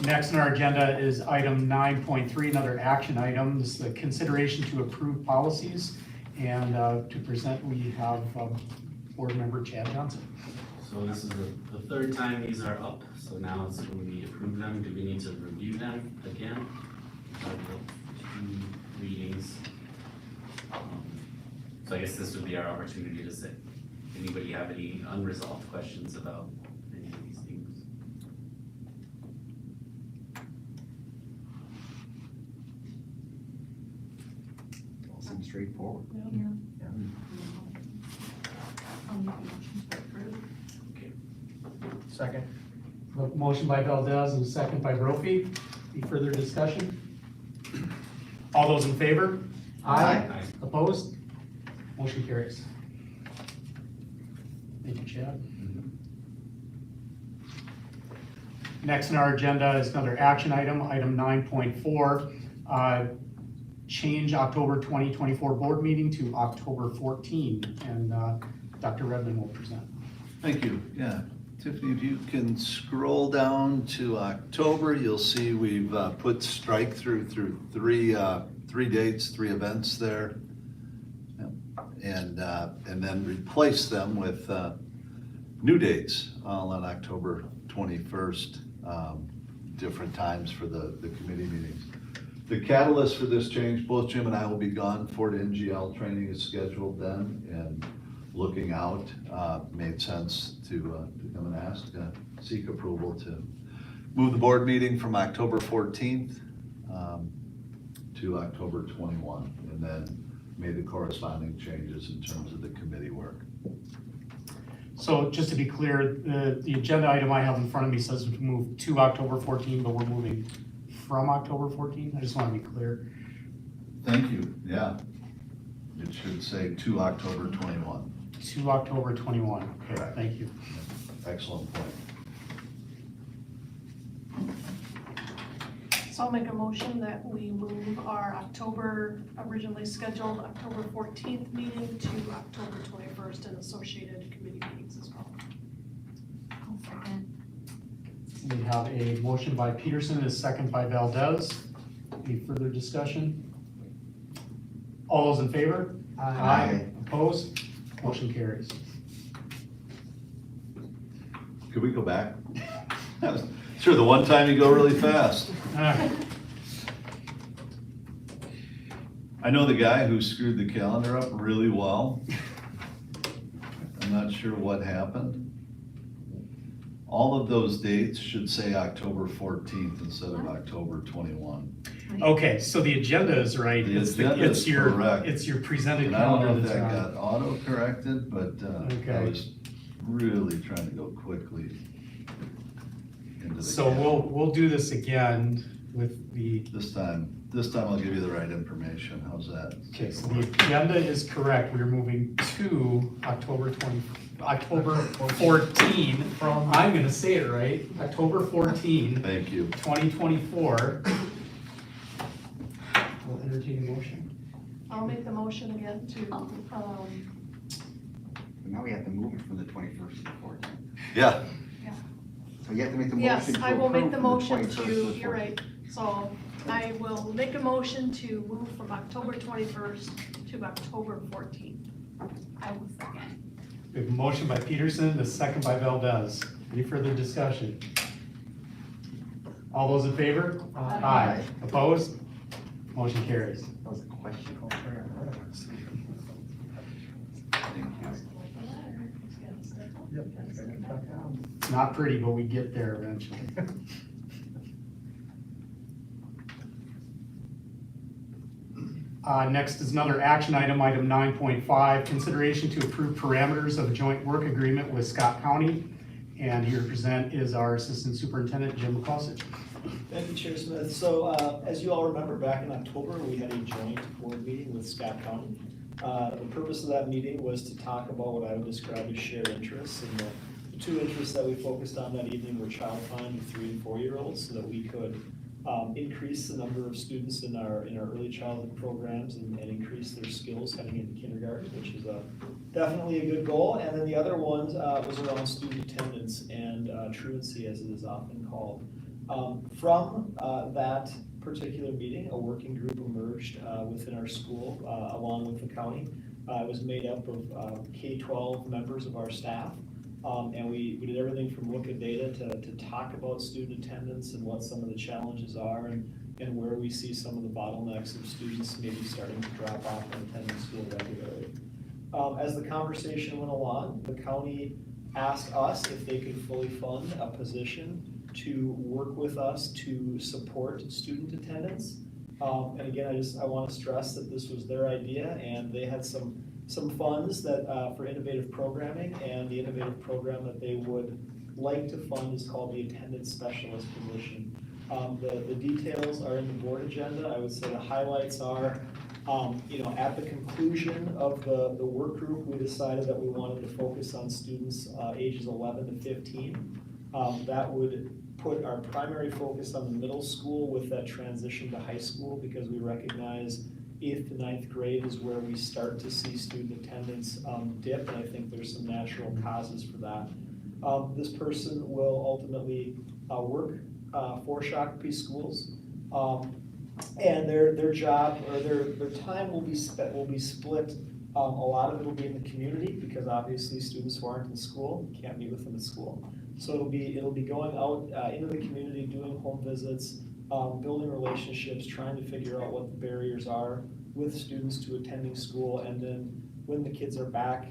Next on our agenda is item 9.3, another action item. This is the consideration to approve policies. And to present, we have Board Member Chad Johnson. So this is the third time these are up, so now it's when we approve them, do we need to review them again? Two readings. So I guess this would be our opportunity to say, anybody have any unresolved questions about any of these things? All seems straightforward. Okay. Second. Motion by Valdez and a second by Brophy. Any further discussion? All those in favor? Aye. Opposed? Motion carries. Thank you, Chad. Next on our agenda is another action item, item 9.4. Change October 2024 board meeting to October 14, and Dr. Redmond will present. Thank you. Yeah, Tiffany, if you can scroll down to October, you'll see we've put strike through three dates, 3 events there, and then replace them with new dates all on October 21st, different times for the committee meetings. The catalyst for this change, both Jim and I will be gone. Fort NGL training is scheduled then, and looking out, made sense to come and ask, seek approval to move the board meeting from October 14th to October 21, and then made the corresponding changes in terms of the committee work. So just to be clear, the agenda item I have in front of me says to move to October 14, but we're moving from October 14. I just want to be clear. Thank you, yeah. It should say to October 21. To October 21. Okay, Correct. thank you. Excellent point. So I'll make a motion that we move our originally scheduled October 14th meeting to October 21st and associated committee meetings as well. I'll second. We have a motion by Peterson and a second by Valdez. Any further discussion? All those in favor? Aye. Opposed? Motion carries. Could we go back? Sure, the one time you go really fast. I know the guy who screwed the calendar up really well. I'm not sure what happened. All of those dates should say October 14th instead of October 21. Okay, so the agenda is right. The agenda is correct. It's your presented And I don't know calendar if that's that wrong. got auto-corrected, but I Okay. was really trying to go quickly into the So calendar. we'll do this again with the, This time I'll give you the right information. How's that? okay, so the agenda is correct. We're moving to October 14 from, I'm gonna say it right, October 14, Thank you. 2024. We'll entertain a motion. I'll make the motion again to, But now we have to move it from the 21st to the 14th. Yeah, So you have to make the motion yes, to I will make the approve from motion 21st to, the you're 14th. right. So I will make a motion to move from October 21st to October 14th. I will second. We have a motion by Peterson, a second by Valdez. Any further discussion? All those in favor? Aye. Opposed? Motion carries. That was a question. It's not pretty, but we get there eventually. Next is another action item, item 9.5, consideration to approve parameters of a joint work agreement with Scott County. And here to present is our Assistant Superintendent, Jim McCluskey. Thank you, Chair Smith. So as you all remember, back in October, we had a joint board meeting with Scott County. The purpose of that meeting was to talk about what I would describe as shared interests. And the 2 interests that we focused on that evening were child find with 3- and 4-year-olds, so that we could increase the number of students in our early childhood programs and increase their skills heading into kindergarten, which is definitely a good goal. And then the other one was around student attendance and truancy, as it is often called. From that particular meeting, a working group emerged within our school, along with the county. It was made up of K-12 members of our staff. And we did everything from look at data to talk about student attendance and what some of the challenges are and where we see some of the bottlenecks of students maybe starting to drop off from attending school regularly. As the conversation went along, the county asked us if they could fully fund a position to work with us to support student attendance. And again, I want to stress that this was their idea, and they had some funds that for innovative programming, and the innovative program that they would like to fund is called the attendance specialist position. The details are in the board agenda. I would say the highlights are, at the conclusion of the work group, we decided that we wanted to focus on students ages 11 to 15. That would put our primary focus on the middle school with that transition to high school, because we recognize 8th to 9th grade is where we start to see student attendance dip, and I think there's some natural causes for that. This person will ultimately work for Shakopee schools, and their job or their time will be split. A lot of it will be in the community, because obviously students who aren't in school can't meet with them at school. So it'll be going out into the community, doing home visits, building relationships, trying to figure out what the barriers are with students to attending school, and then when the kids are back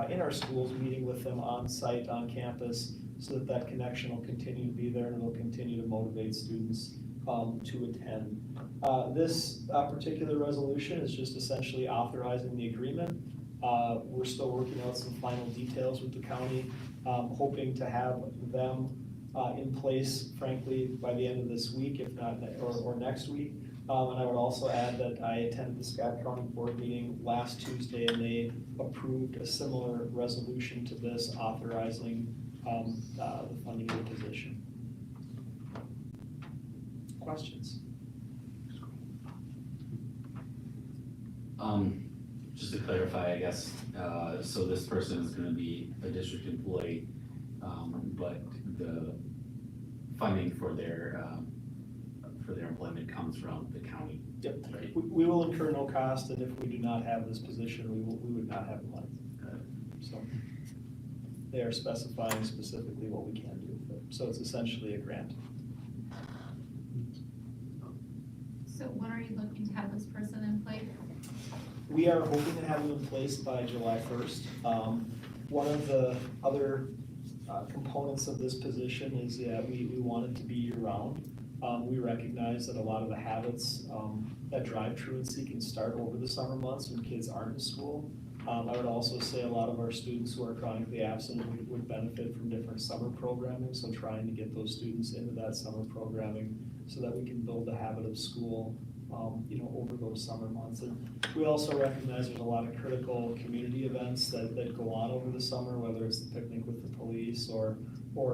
in our schools, meeting with them on site, on campus, so that that connection will continue to be there and it'll continue to motivate students to attend. This particular resolution is just essentially authorizing the agreement. We're still working out some final details with the county, hoping to have them in place, frankly, by the end of this week, if not, or next week. And I would also add that I attended the Scott County Board meeting last Tuesday, and they approved a similar resolution to this, authorizing the funding of the position. Questions? Just to clarify, I guess, so this person is gonna be a district employee, but the funding for their employment comes from the county. Yep. Right? We will incur no cost, and if we do not have this position, we would not have the money. So they are specifying specifically what we can do with it. So it's essentially a grant. So when are you looking to have this person in place? We are hoping to have them in place by July 1st. One of the other components of this position is that we want it to be year-round. We recognize that a lot of the habits that drive truancy can start over the summer months when kids aren't in school. I would also say a lot of our students who are chronically absent would benefit from different summer programming, so trying to get those students into that summer programming so that we can build the habit of school over those summer months. And we also recognize there's a lot of critical community events that go on over the summer, whether it's the picnic with the police or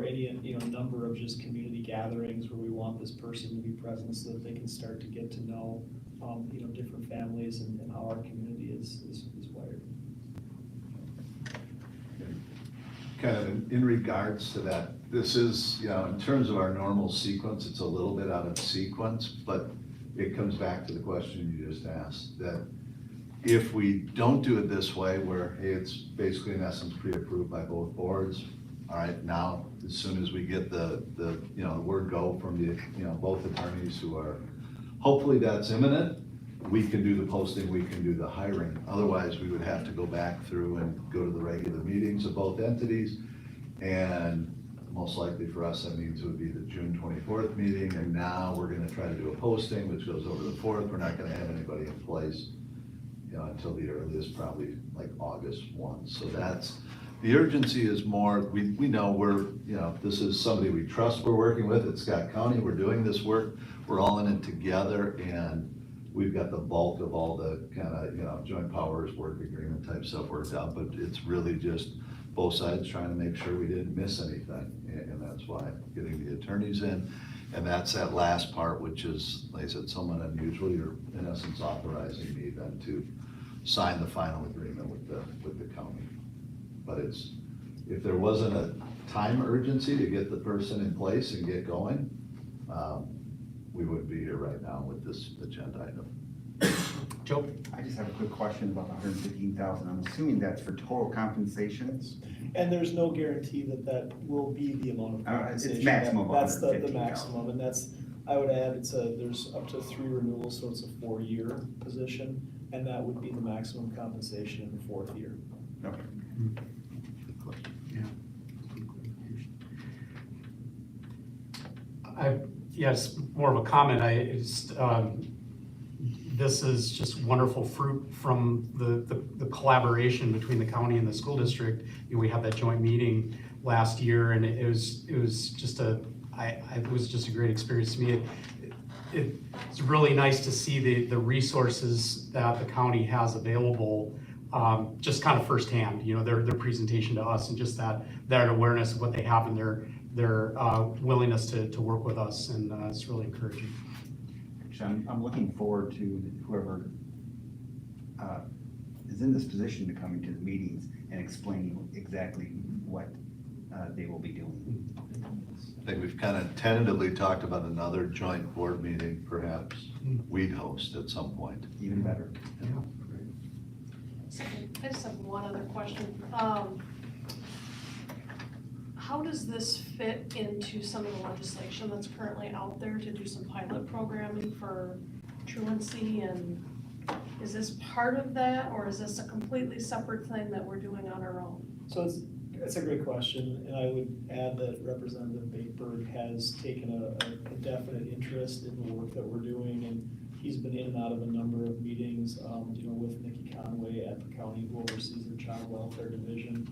any number of just community gatherings where we want this person to be present so that they can start to get to know different families and how our community is wired. Kind of in regards to that, this is, in terms of our normal sequence, it's a little bit out of sequence, but it comes back to the question you just asked, that if we don't do it this way, where, hey, it's basically in essence pre-approved by both boards, all right, now, as soon as we get the word go from the, both attorneys who are, hopefully that's imminent, we can do the posting, we can do the hiring. Otherwise, we would have to go back through and go to the regular meetings of both entities. And most likely for us, that means it would be the June 24th meeting. And now we're gonna try to do a posting, which goes over the 4th. We're not gonna have anybody in place, until the earliest, probably like August 1. So that's, the urgency is more, we know we're, this is somebody we trust we're working with at Scott County. We're doing this work. We're all in it together, and we've got the bulk of all the kind of, joint powers, work agreement type stuff worked out, but it's really just both sides trying to make sure we didn't miss anything. And that's why getting the attorneys in, and that's that last part, which is, like I said, somewhat unusual. You're in essence authorizing me then to sign the final agreement with the county. But if there wasn't a time urgency to get the person in place and get going, we wouldn't be here right now with this agenda item. Joe? I just have a quick question about the 115,000. I'm assuming that's for total compensations? And there's no guarantee that that will be the amount of It's compensation. maximum of That's the 115,000. maximum, and that's, I would add, there's up to 3 renewals, so it's a 4-year position, and that would be the maximum compensation in the 4th year. Okay. Good question. Yes, more of a comment. This is just wonderful fruit from the collaboration between the county and the school district. We had that joint meeting last year, and it was just it was just a great experience to me. It's really nice to see the resources that the county has available, just kind of firsthand, their presentation to us, and just that awareness of what they have and their willingness to work with us, and it's really encouraging. Actually, I'm looking forward to whoever is in this position to coming to the meetings and explaining exactly what they will be doing. I think we've kind of tentatively talked about another joint board meeting, perhaps we'd host at some point. Even better. I just have one other question. How does this fit into some of the legislation that's currently out there to do some pilot programming for truancy? And is this part of that, or is this a completely separate thing that we're doing on our own? So it's a great question, and I would add that Representative Bakeberg has taken a definite interest in the work that we're doing, and he's been in and out of a number of meetings, with Nikki Conway at the county, who oversees the child welfare division,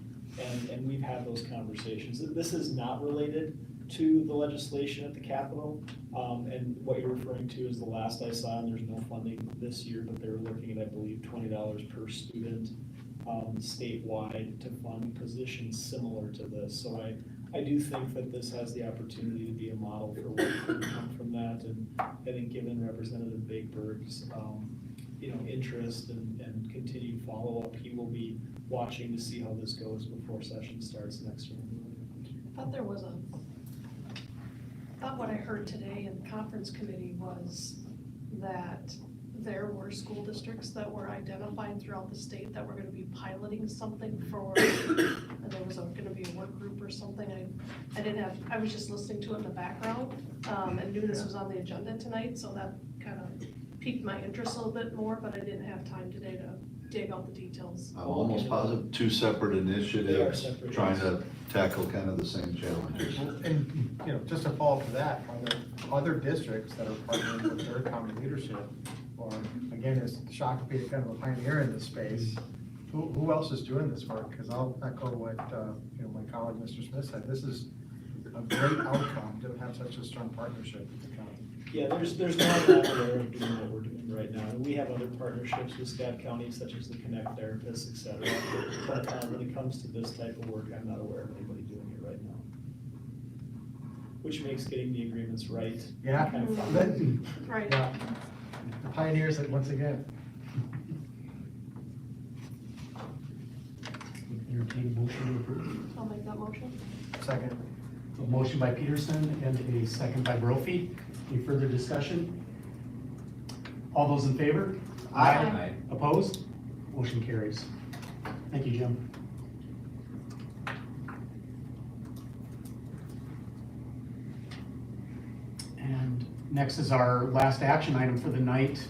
and we've had those conversations. This is not related to the legislation at the Capitol, and what you're referring to is the last I saw, and there's no funding this year, but they were looking at, I believe, $20 per student statewide to fund positions similar to this. So I do think that this has the opportunity to be a model for what could come from that, and I think given Representative Bakeberg's interest and continued follow-up, he will be watching to see how this goes before session starts next year. I thought what I heard today in the conference committee was that there were school districts that were identified throughout the state that were gonna be piloting something for, and there was gonna be a work group or something. I was just listening to it in the background, and knew this was on the agenda tonight, so that kind of piqued my interest a little bit more, but I didn't have time today to dig out the details. I'm almost positive 2 separate initiatives They are separate, trying yes. to tackle kind of the same challenges. And, just to follow up to that, are there other districts that are partnering with their county leadership? Or, again, is Shakopee kind of a pioneer in this space? Who else is doing this work? Because I'll echo what, my colleague, Mr. Smith said, this is a great outcome to have such a strong partnership with the county. Yeah, there's no one aware of doing what we're doing right now. And we have other partnerships with Scott County, such as the Connect Therapists, et cetera. But when it comes to this type of work, I'm not aware of anybody doing it right now. Which makes getting the agreements right Yeah. kind of fun. Right. Yeah, the pioneers, once again. Entertain a motion to approve. I'll make that motion. Second. A motion by Peterson and a second by Brophy. Any further discussion? All those in favor? Aye. Opposed? Motion carries. Thank you, Jim. And next is our last action item for the night.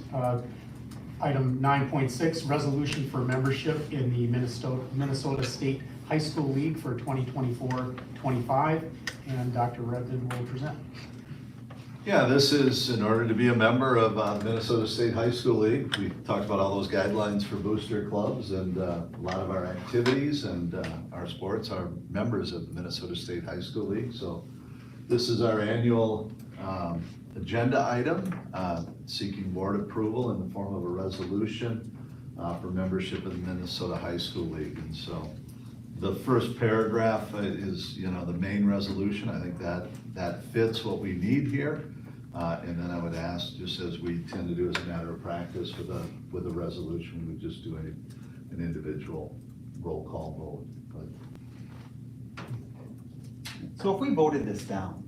Item 9.6, resolution for membership in the Minnesota State High School League for 2024-25, and Dr. Redden will present. Yeah, this is in order to be a member of Minnesota State High School League. We talked about all those guidelines for booster clubs, and a lot of our activities and our sports are members of the Minnesota State High School League. So this is our annual agenda item, seeking board approval in the form of a resolution for membership of the Minnesota High School League. And so the first paragraph is, the main resolution. I think that fits what we need here. And then I would ask, just as we tend to do as a matter of practice with a resolution, we would just do an individual roll call vote. So if we voted this down,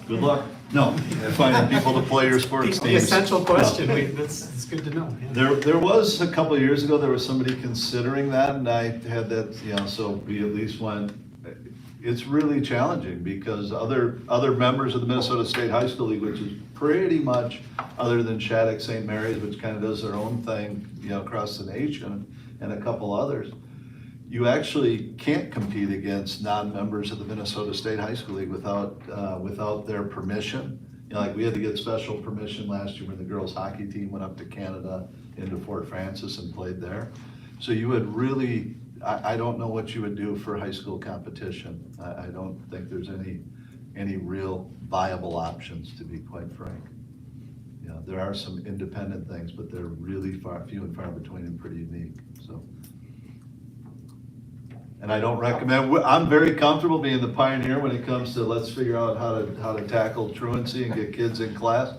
Good luck. No, finding people to play your sports teams. The essential No. question, it's good to know. yeah. There was, a couple of years ago, there was somebody considering that, and I had that, so we at least went, it's really challenging, because other members of the Minnesota State High School League, which is pretty much, other than Shattuck St. Mary's, which kind of does their own thing, across the nation, and a couple others, you actually can't compete against non-members of the Minnesota State High School League without their permission. Like, we had to get special permission last year when the girls' hockey team went up to Canada into Fort Francis and played there. So you would really, I don't know what you would do for high school competition. I don't think there's any real viable options, to be quite frank. There are some independent things, but they're really few and far between and pretty unique, so. And I don't recommend, I'm very comfortable being the pioneer when it comes to, let's figure out how to tackle truancy and get kids in class.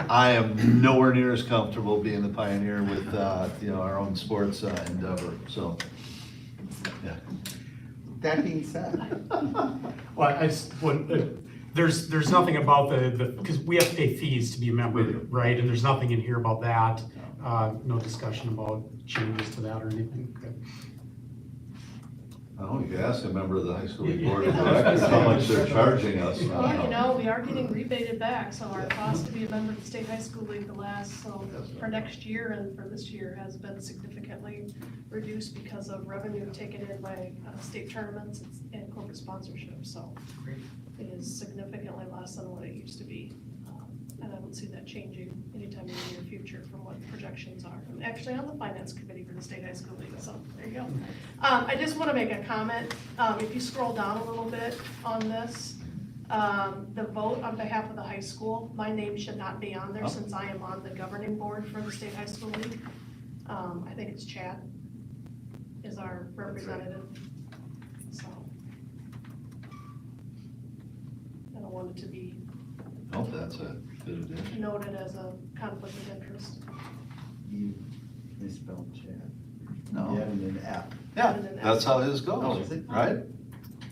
I am nowhere near as comfortable being the pioneer with, our own sports endeavor, so, yeah. That being said, Well, I just, there's nothing about because we have to pay fees to be a member, right? And there's nothing in here about that. No discussion about changes to that or anything. Okay. I don't know, you could ask a member of the high school board of directors how much they're charging us. Well, we are getting rebated back, so our cost to be a member of the State High School League for next year and for this year has been significantly reduced because of revenue taken in by state tournaments and corporate sponsorship, so it is significantly less than what it used to be. And I don't see that changing anytime in the near future from what the projections are. I'm actually on the finance committee for the State High School League, so there you go. I just want to make a comment. If you scroll down a little bit on this, the vote on behalf of the high school, my name should not be on there since I am on the governing board for the State High School League. I think it's Chad is our representative, so. I don't want it to be Oh, that's a good addition. noted as a conflict of interest. you misspelled Chad. No. You added an F. Yeah, that's how his Oh, goes, is it? right?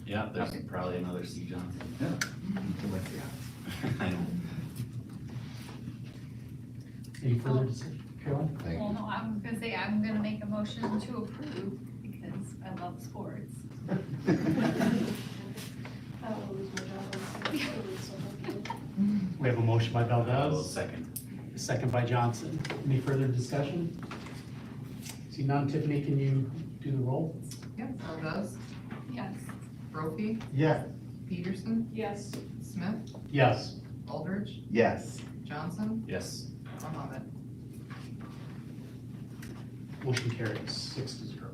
Yeah, there's probably another C. Johnson. I know. Any further discussion? Carolyn? Thank Well, you. no, I'm gonna say, I'm gonna make a motion to approve because I love sports. I don't want to lose my job. We have a motion by I will Valdez, second. second by Johnson. Any further discussion? See none. Tiffany, can you do the roll? Yep, Valdez, Yes. Brophy, Yeah, Peterson, Yes, Smith, Yes. Aldridge, Yes, Johnson, Yes. Mohammed. Motion carries 6-0.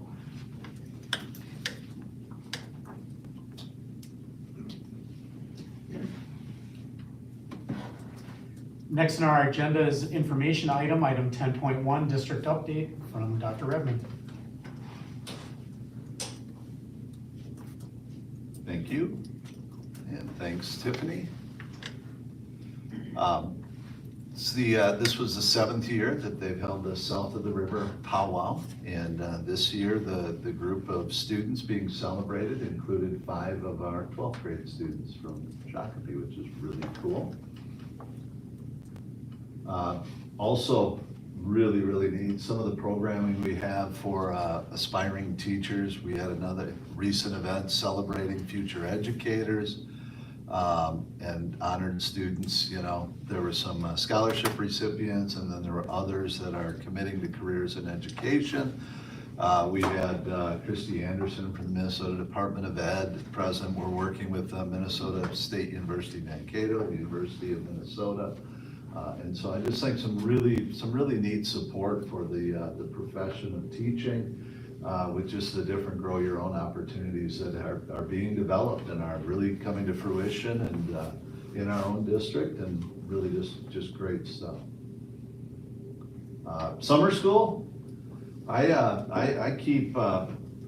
Next on our agenda is information item 10.1, district update from Dr. Redmond. Thank you, and thanks, Tiffany. This was the 7th year that they've held the South of the River powwow, and this year the group of students being celebrated included 5 of our 12th grade students from Shakopee, which is really cool. Also, really neat, some of the programming we have for aspiring teachers. We had another recent event celebrating future educators and honored students. There were some scholarship recipients, and then there were others that are committing to careers in education. We had Christy Anderson from the Minnesota Department of Ed present. We're working with Minnesota State University Mankato, the University of Minnesota. And so I just think some really neat support for the profession of teaching, with just the different grow your own opportunities that are being developed and are really coming to fruition and in our own district, and really just great stuff. Summer school, I keep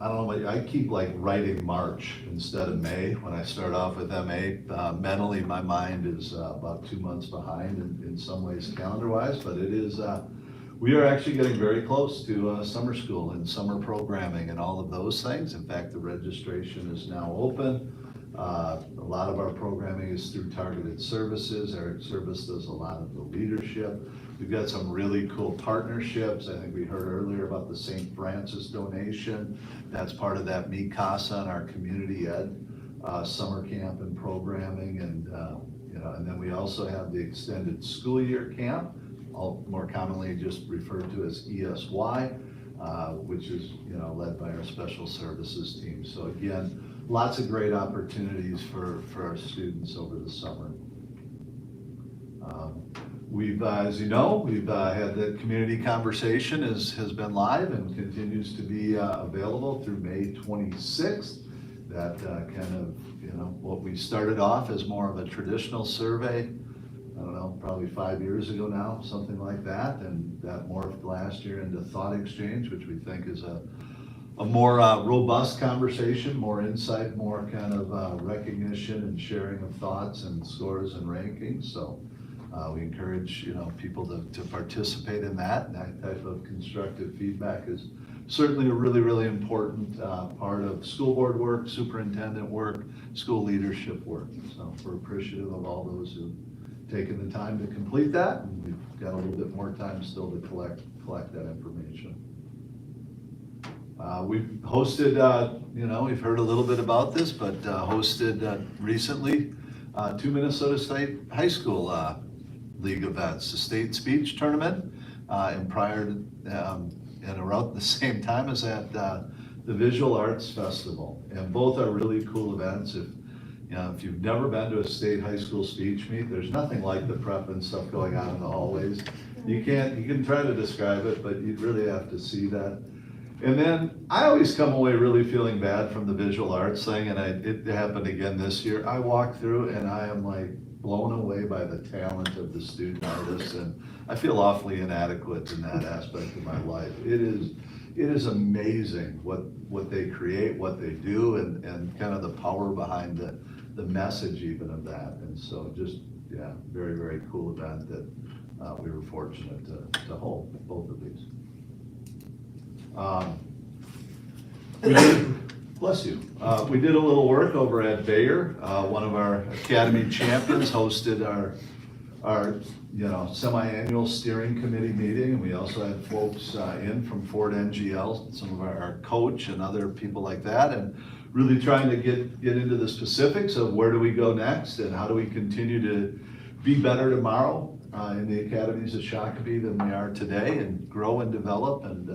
I keep like writing March instead of May when I start off with MA. Mentally, my mind is about 2 months behind in some ways calendar-wise, but it is, we are actually getting very close to summer school and summer programming and all of those things. In fact, the registration is now open. A lot of our programming is through targeted services. Eric Service does a lot of the leadership. We've got some really cool partnerships. I think we heard earlier about the St. Francis donation. That's part of that Mi Casa and our community ed summer camp and programming. And, and then we also have the extended school year camp, more commonly just referred to as ESY, which is, led by our special services team. So again, lots of great opportunities for our students over the summer. We've, as you know, we've had the community conversation has been live and continues to be available through May 26th. That kind of, what we started off as more of a traditional survey, I don't know, probably 5 years ago now, something like that, and that morphed last year into Thought Exchange, which we think is a more robust conversation, more insight, more kind of recognition and sharing of thoughts and scores and rankings. So we encourage people to participate in that. And that type of constructive feedback is certainly a really, really important part of school board work, superintendent work, school leadership work. So we're appreciative of all those who've taken the time to complete that, and we've got a little bit more time still to collect that information. We've hosted, we've heard a little bit about this, but hosted recently 2 Minnesota State High School League events, the state speech tournament, and prior to, and around the same time as that, the Visual Arts Festival. And both are really cool events. If you've never been to a state high school speech meet, there's nothing like the prep and stuff going on in the hallways. You can try to describe it, but you'd really have to see that. And then I always come away really feeling bad from the visual arts thing, and it happened again this year. I walk through and I am like blown away by the talent of the student artists, and I feel awfully inadequate in that aspect of my life. It is amazing what they create, what they do, and kind of the power behind the message even of that. And so just, yeah, very, very cool event that we were fortunate to hold both of these. Bless you. We did a little work over at Bayer. One of our Academy champions hosted our semi-annual steering committee meeting, and we also had folks in from Ford NGL, some of our coach and other people like that, and really trying to get into the specifics of where do we go next and how do we continue to be better tomorrow in the academies of Shakopee than we are today, and grow and develop, and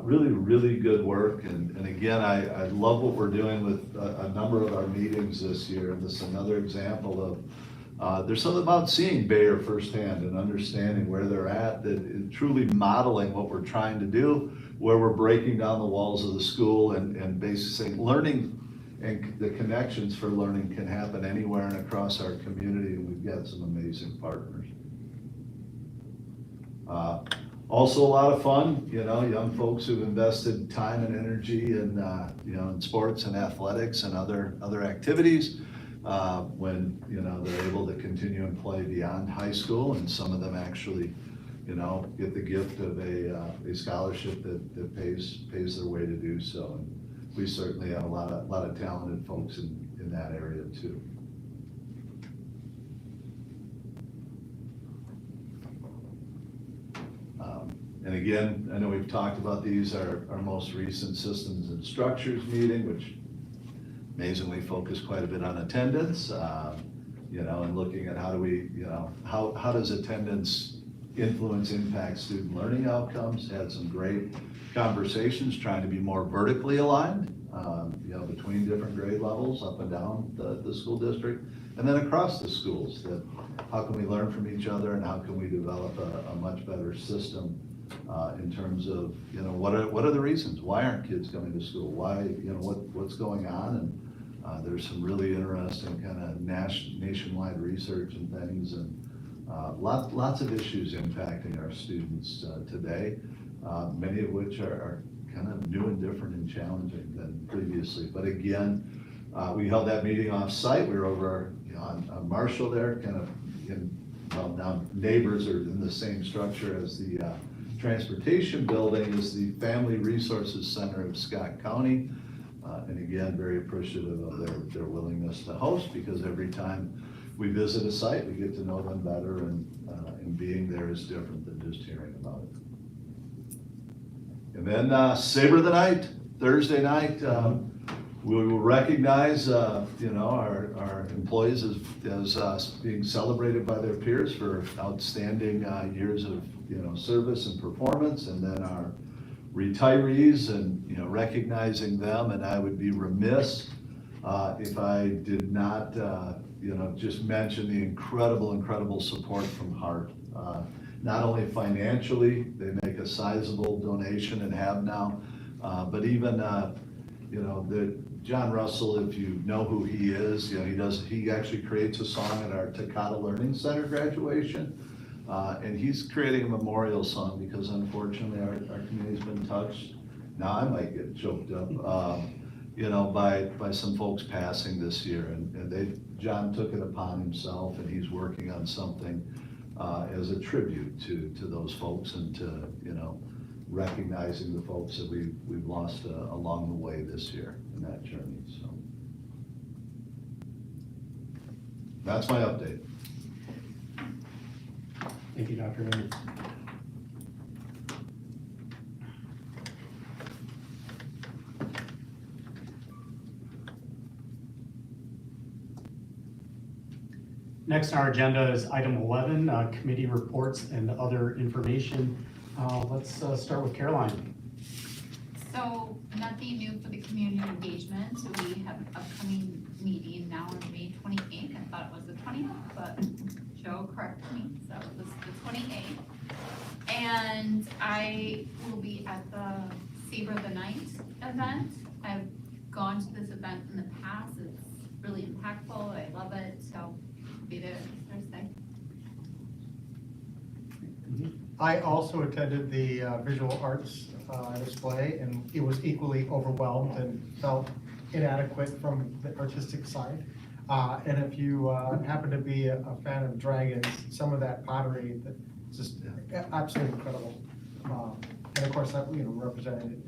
really, really good work. And again, I love what we're doing with a number of our meetings this year. And this is another example of, there's something about seeing Bayer firsthand and understanding where they're at, that truly modeling what we're trying to do, where we're breaking down the walls of the school and basically saying learning and the connections for learning can happen anywhere and across our community. And we've got some amazing partners. Also a lot of fun, young folks who've invested time and energy in sports and athletics and other activities, when, they're able to continue and play beyond high school, and some of them actually, get the gift of a scholarship that pays their way to do so. And we certainly have a lot of talented folks in that area too. And again, I know we've talked about these, our most recent systems and structures meeting, which amazingly focused quite a bit on attendance, and looking at how do we, how does attendance influence, impact student learning outcomes. Had some great conversations trying to be more vertically aligned, between different grade levels up and down the school district, and then across the schools, that how can we learn from each other and how can we develop a much better system in terms of, what are the reasons? Why aren't kids coming to school? Why, what's going on? And there's some really interesting kind of nationwide research and things, and lots of issues impacting our students today, many of which are kind of new and different and challenging than previously. But again, we held that meeting off-site. We were over on Marshall there, kind of now neighbors are in the same structure as the transportation building is the Family Resources Center of Scott County. And again, very appreciative of their willingness to host, because every time we visit a site, we get to know them better, and being there is different than just hearing about it. And then Saber of the Night, Thursday night, we will recognize, our employees as being celebrated by their peers for outstanding years of, service and performance, and then our retirees and, recognizing them. And I would be remiss if I did not, just mention the incredible support from Hart. Not only financially, they make a sizable donation and have now, but even, John Russell, if you know who he is, he actually creates a song at our Takata Learning Center graduation. And he's creating a memorial song, because unfortunately our community's been touched. Now I might get choked up, by some folks passing this year, and John took it upon himself, and he's working on something as a tribute to those folks, and to, recognizing the folks that we've lost along the way this year in that journey, so. That's my update. Thank you, Dr. Leonard. Next on our agenda is item 11, committee reports and other information. Let's start with Caroline. So nothing new for the community engagement. So we have an upcoming meeting now on May 28th. I thought it was the 20th, but Joe corrected me, so it was the 28th. And I will be at the Saber of the Night event. I've gone to this event in the past. It's really impactful. I love it. So I'll be there Thursday. I also attended the visual arts display, and it was equally overwhelmed and felt inadequate from the artistic side. And if you happen to be a fan of dragons, some of that pottery, that's just absolutely incredible. And of course, that, represented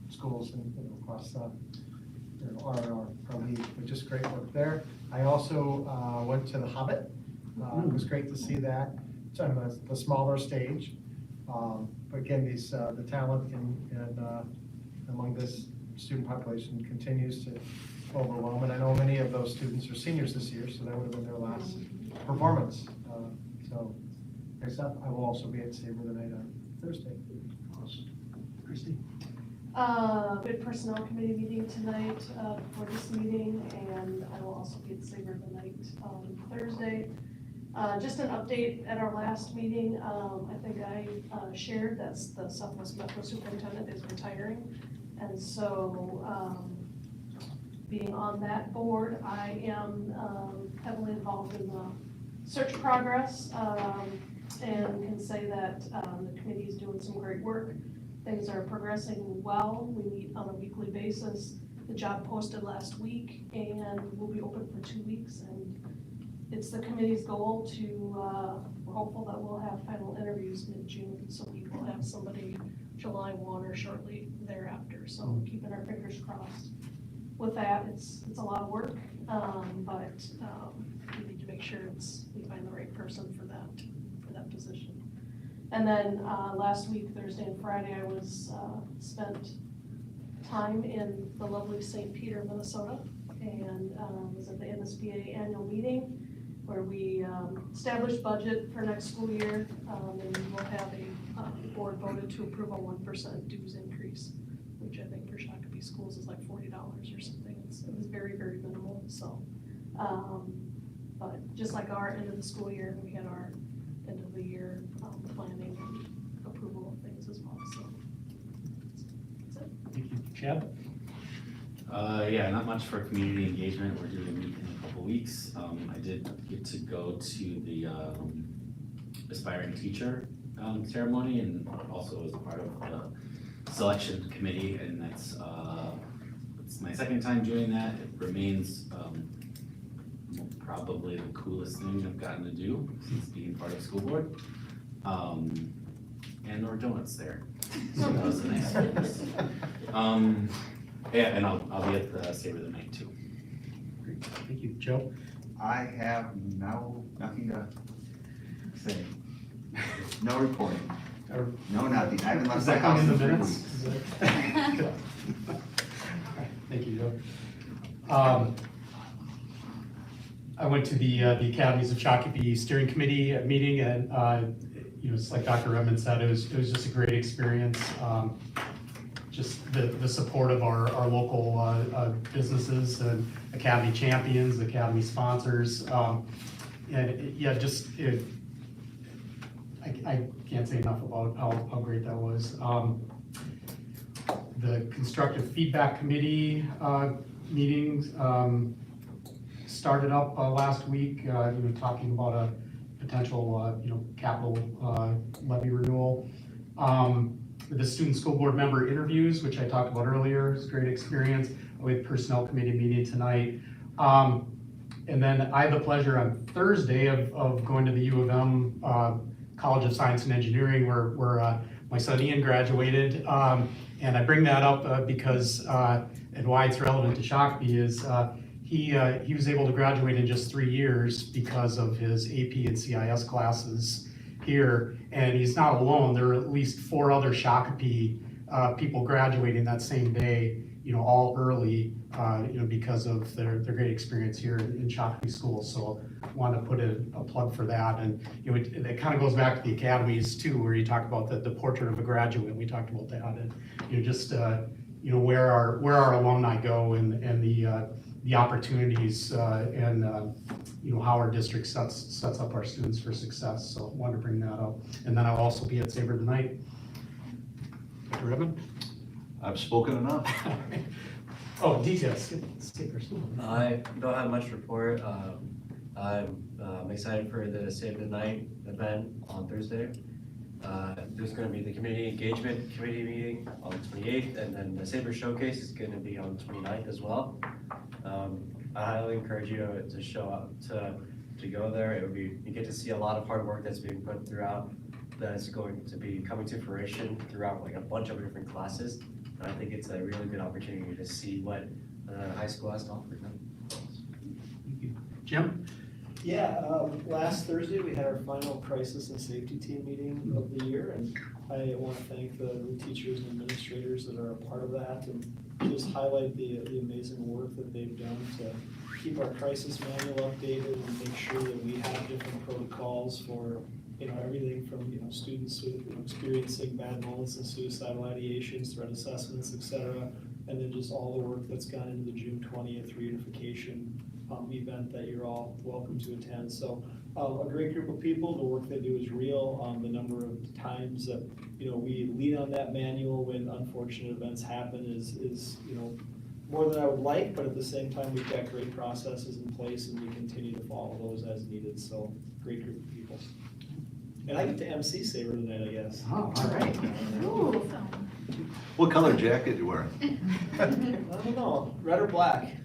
schools and, across our league, but just great work there. I also went to The Hobbit. It was great to see that. It's on the smaller stage. But again, the talent among this student population continues to overwhelm. And I know many of those students are seniors this year, so that would have been their last performance. So great stuff. I will also be at Saber of the Night on Thursday. Awesome. Christy? We had personnel committee meeting tonight for this meeting, and I will also be at Saber of the Night on Thursday. Just an update at our last meeting, I think I shared that the Southwest Metro Superintendent is retiring. And so being on that board, I am heavily involved in the search progress and can say that the committee is doing some great work. Things are progressing well. We meet on a weekly basis. The job posted last week and will be open for 2 weeks. And it's the committee's goal to, we're hopeful that we'll have final interviews mid-June, so we will have somebody July 1 or shortly thereafter. So keeping our fingers crossed. With that, it's a lot of work, but we need to make sure we find the right person for that position. And then last week, Thursday and Friday, I spent time in the lovely St. Peter, Minnesota, and was at the NSBA annual meeting, where we established budget for next school year, and we'll have the board voted to approve a 1% dues increase, which I think for Shakopee schools is like $40 or something. It was very, very minimal. So, but just like our end of the school year, we had our end of the year planning and approval of things as well. So that's it. Thank you. Chad? Yeah, not much for community engagement. We're doing a meet in a couple weeks. I did get to go to the aspiring teacher ceremony, and also was a part of the selection committee, and that's it's my second time doing that. It remains probably the coolest thing I've gotten to do since being part of school board. And there were donuts there, so that was a nice bonus. Yeah, and I'll be at the Save the Night too. Great, thank you. Joe? I have nothing to say. No reporting. Or- No, nothing. I haven't left Is my that house coming in in the 3 minutes? weeks. Is that- Good. All right, thank you, Joe. I went to the Academies of Shakopee Steering Committee meeting, and, it's like Dr. Redmond said, it was just a great experience. Just the support of our local businesses and Academy champions, Academy sponsors. I can't say enough about how great that was. The constructive feedback committee meetings started up last week, talking about a potential, capital levy renewal. The student school board member interviews, which I talked about earlier, is a great experience. We had personnel committee meeting tonight. And then I had the pleasure on Thursday of going to the U of M College of Science and Engineering, where my son Ian graduated. And I bring that up because, and why it's relevant to Shakopee is he was able to graduate in just 3 years because of his AP and CIS classes here. And he's not alone. There are at least 4 other Shakopee people graduating that same day, all early, because of their great experience here in Shakopee schools. So want to put a plug for that. And, it kind of goes back to the academies too, where you talk about the portrait of a graduate. We talked about that, and, where our alumni go and the opportunities, and, how our district sets up our students for success. So I wanted to bring that up. And then I'll also be at Sabre tonight. Dr. Ribbon? I've spoken enough. Oh, details. Skip. I don't have much to report. I'm excited for the Save the Night event on Thursday. There's going to be the community engagement committee meeting on the 28th, and then the Sabre Showcase is going to be on the 29th as well. I highly encourage you to show up to go there. You get to see a lot of hard work that's being put throughout, that's going to be coming to fruition throughout like a bunch of different classes. And I think it's a really good opportunity to see what high school has to offer. Jim? Yeah, last Thursday, we had our final crisis and safety team meeting of the year, and I want to thank the teachers and administrators that are a part of that, and just highlight the amazing work that they've done to keep our crisis manual updated and make sure that we have different protocols for, everything from, students with experiencing bad moments and suicidal ideations, threat assessments, et cetera, and then just all the work that's gone into the June 20th reunification event that you're all welcome to attend. So a great group of people. The work they do is real. The number of times that we lean on that manual when unfortunate events happen is more than I would like, but at the same time we've got great processes in place and we continue to follow those as needed. So great group of people. And I get to MC Sabre tonight, I guess. Oh, all right. Ooh. What color jacket you wearing? I don't know, red or black?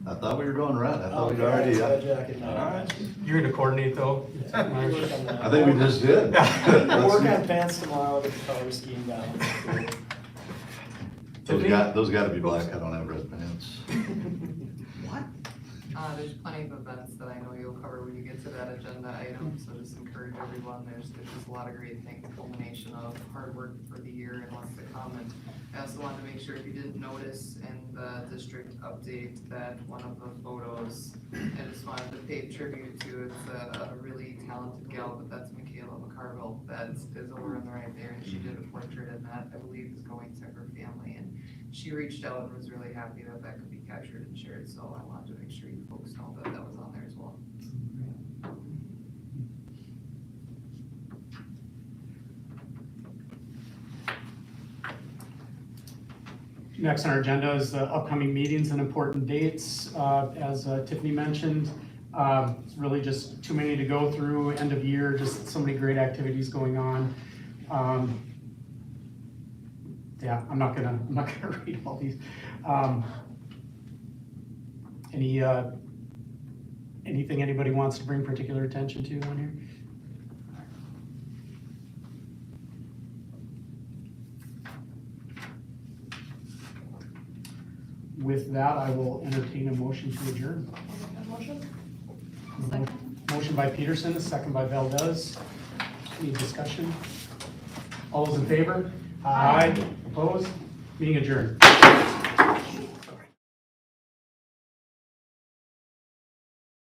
I thought we were going red. I thought we'd Okay, already. it's red jacket now. All right. You're gonna coordinate though? We'll work on that. I think we just did. We'll work on pants tomorrow, get the color scheme down. Those got to be black. I don't have red pants. There's plenty of events that I know you'll cover when you get to that agenda item, so just encourage everyone, there's just a lot of great things, culmination of hard work for the year and what's to come. And I also wanted to make sure if you didn't notice in the district update that one of the photos, I just wanted to pay tribute to, it's a really talented gal, but that's Michaela McCarville, that is over on the right there, and she did a portrait, and that I believe is going to her family. And she reached out and was really happy that that could be captured and shared, so I wanted to make sure you folks know that that was on there as well. Next on our agenda is the upcoming meetings and important dates. As Tiffany mentioned, it's really just too many to go through, end of year, just so many great activities going on. Yeah, I'm not gonna read all these. Anything anybody wants to bring particular attention to on here? With that, I will entertain a motion to adjourn. I'll make that motion. Second. Motion by Peterson, a second by Valdez. Any discussion? All those in favor? Aye. Opposed? Meeting adjourned.